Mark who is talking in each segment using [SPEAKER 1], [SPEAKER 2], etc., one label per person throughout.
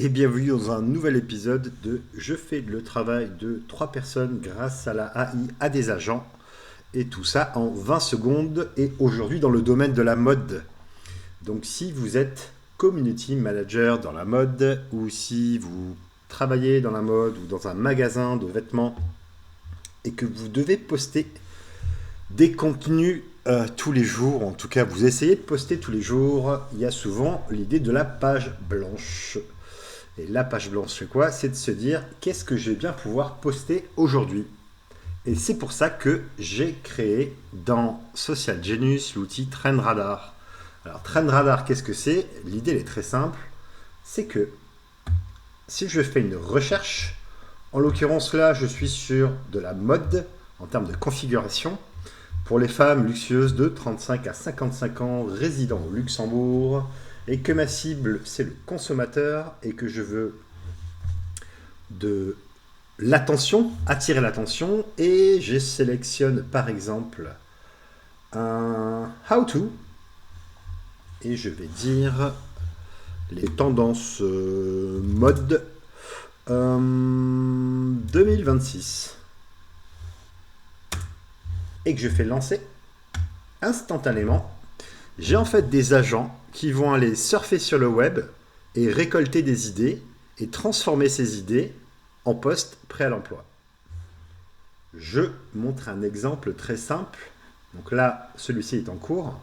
[SPEAKER 1] et bienvenue dans un nouvel épisode de Je fais le travail de 3 personnes grâce à la AI à des agents et tout ça en 20 secondes et aujourd'hui dans le domaine de la mode. Donc si vous êtes community manager dans la mode ou si vous travaillez dans la mode ou dans un magasin de vêtements et que vous devez poster des contenus tous les jours, en tout cas vous essayez de poster tous les jours, il y a souvent l'idée de la page blanche. Et la page blanche, c'est quoi? C'est de se dire qu'est-ce que je vais bien pouvoir poster aujourd'hui. Et c'est pour ça que j'ai créé dans Social Genius l'outil Trend Radar. Alors Trend Radar, qu'est-ce que c'est? L'idée elle est très simple, c'est que si je fais une recherche, en l'occurrence là je suis sur de la mode en termes de configuration, pour les femmes luxueuses de 35 à 55 ans résidant au Luxembourg, et que ma cible c'est le consommateur et que je veux de l'attention, attirer l'attention, et je sélectionne par exemple un how to et je vais dire les tendances mode 2026 et que je fais lancer instantanément. J'ai en fait des agents qui vont aller surfer sur le web et récolter des idées et transformer ces idées en poste prêt à l'emploi. Je montre un exemple très simple. Donc là, celui-ci est en cours.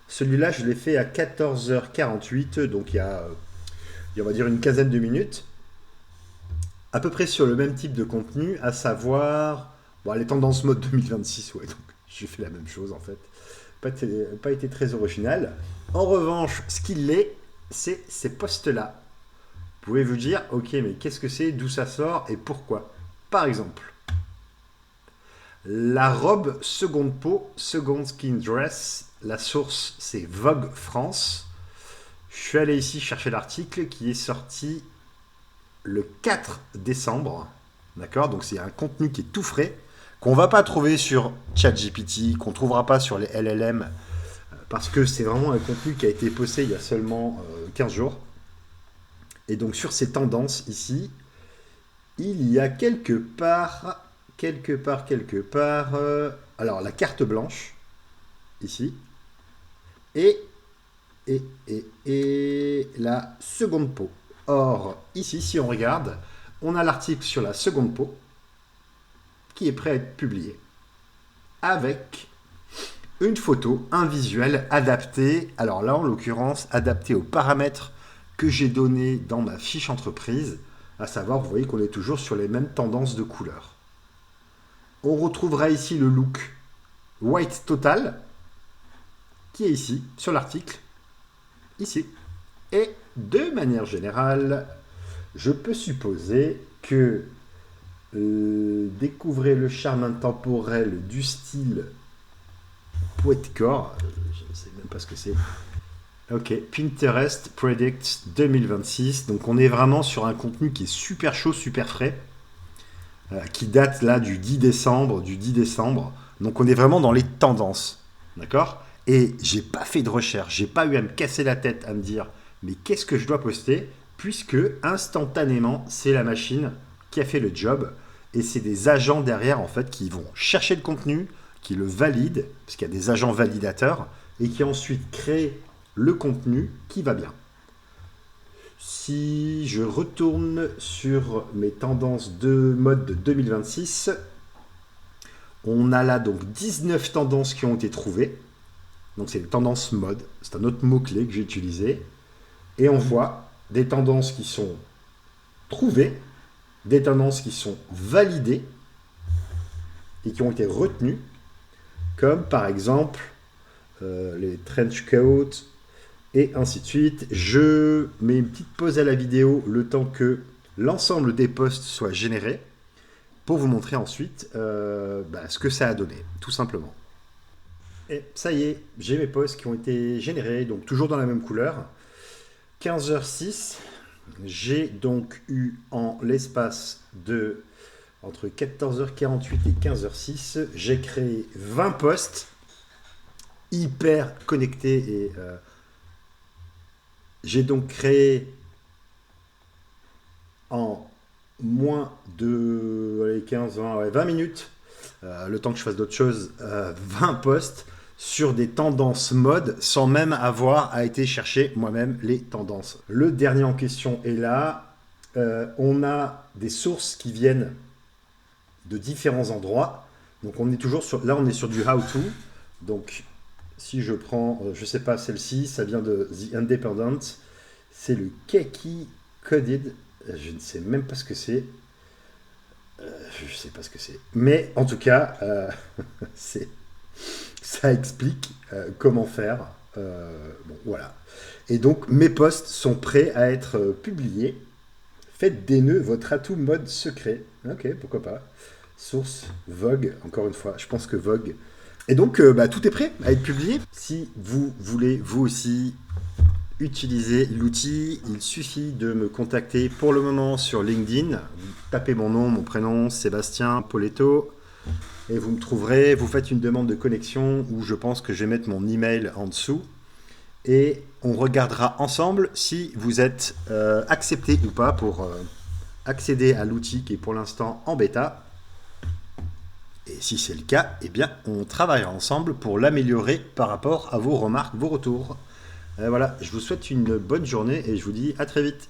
[SPEAKER 1] Celui-là, je l'ai fait à 14h48, donc on va dire une quinzaine de minutes. À peu près sur le même type de contenu, à savoir les tendances mode 2026. Ouais, donc j'ai fait la même chose en fait. Pas été très original. En revanche, ce qu'il est, c'est ces posts-là. Vous pouvez vous dire, ok, mais qu'est-ce que c'est, d'où ça sort et pourquoi? Par exemple, la robe seconde peau, second skin dress, la source c'est Vogue France. Je suis allé ici chercher l'article qui est sorti le 4 décembre. D'accord? Donc c'est un contenu qui est tout frais, qu'on va pas trouver sur ChatGPT, qu'on trouvera pas sur les LLM, parce que c'est vraiment un contenu qui a été posté il y a seulement 15 jours. Et donc sur ces tendances ici, il y a alors la carte blanche, ici, et, et la seconde peau. Or, ici, si on regarde, on a l'article sur la seconde peau, qui est prêt à être publié, avec une photo, un visuel adapté, alors là en l'occurrence, adapté aux paramètres que j'ai donnés dans ma fiche entreprise, à savoir, vous voyez qu'on est toujours sur les mêmes tendances de couleurs. On retrouvera ici le look white total, qui est ici, sur l'article, ici. Et de manière générale, je peux supposer que découvrez le charme intemporel du style poète-corps, je ne sais même pas ce que c'est. Ok, Pinterest Predicts 2026. Donc on est vraiment sur un contenu qui est super chaud, super frais, qui date là du 10 décembre, Donc on est vraiment dans les tendances, d'accord? Et j'ai pas fait de recherche, j'ai pas eu à me casser la tête à me dire mais qu'est-ce que je dois poster, puisque instantanément c'est la machine qui a fait le job et c'est des agents derrière en fait qui vont chercher le contenu, qui le valident, parce qu'il y a des agents validateurs et qui ensuite créent le contenu qui va bien. Si je retourne sur mes tendances de mode de 2026, on a là donc 19 tendances qui ont été trouvées. Donc c'est les tendances mode, c'est un autre mot-clé que j'ai utilisé. Et on voit des tendances qui sont trouvées, des tendances qui sont validées et qui ont été retenues, comme par exemple les trench coats, et ainsi de suite. Je mets une petite pause à la vidéo le temps que l'ensemble des posts soit généré pour vous montrer ensuite ce que ça a donné, tout simplement. Et ça y est, j'ai mes posts qui ont été générés, donc toujours dans la même couleur. 15h06, j'ai donc eu en l'espace de entre 14h48 et 15h06, j'ai créé 20 posts hyper connectés et j'ai donc créé moins de allez, 15, 20, ouais, 20 minutes, le temps que je fasse d'autres choses, 20 posts sur des tendances mode sans même avoir à été chercher moi-même les tendances. Le dernier en question est là. On a des sources qui viennent de différents endroits. Donc on est toujours sur, là on est sur du how-to. Donc si je prends, je sais pas, celle-ci, ça vient de The Independent. C'est le Keki Coded. Je ne sais même pas ce que c'est. Je sais pas ce que c'est. Mais en tout cas, c'est, ça explique comment faire. Bon, voilà. Et donc mes posts sont prêts à être publiés. Faites des nœuds votre atout mode secret. Ok, pourquoi pas. Source Vogue, encore une fois. Je pense que Vogue. Et donc, tout est prêt à être publié. Si vous voulez, vous aussi, utiliser l'outil, il suffit de me contacter pour le moment sur LinkedIn. Vous tapez mon nom, mon prénom, Sébastien Poletto, et vous me trouverez. Vous faites une demande de connexion où je pense que je vais mettre mon email en dessous. Et on regardera ensemble si vous êtes accepté ou pas pour accéder à l'outil qui est pour l'instant en bêta. Et si c'est le cas, eh bien, on travaillera ensemble pour l'améliorer par rapport à vos remarques, vos retours. Voilà, je vous souhaite une bonne journée et je vous dis à très vite.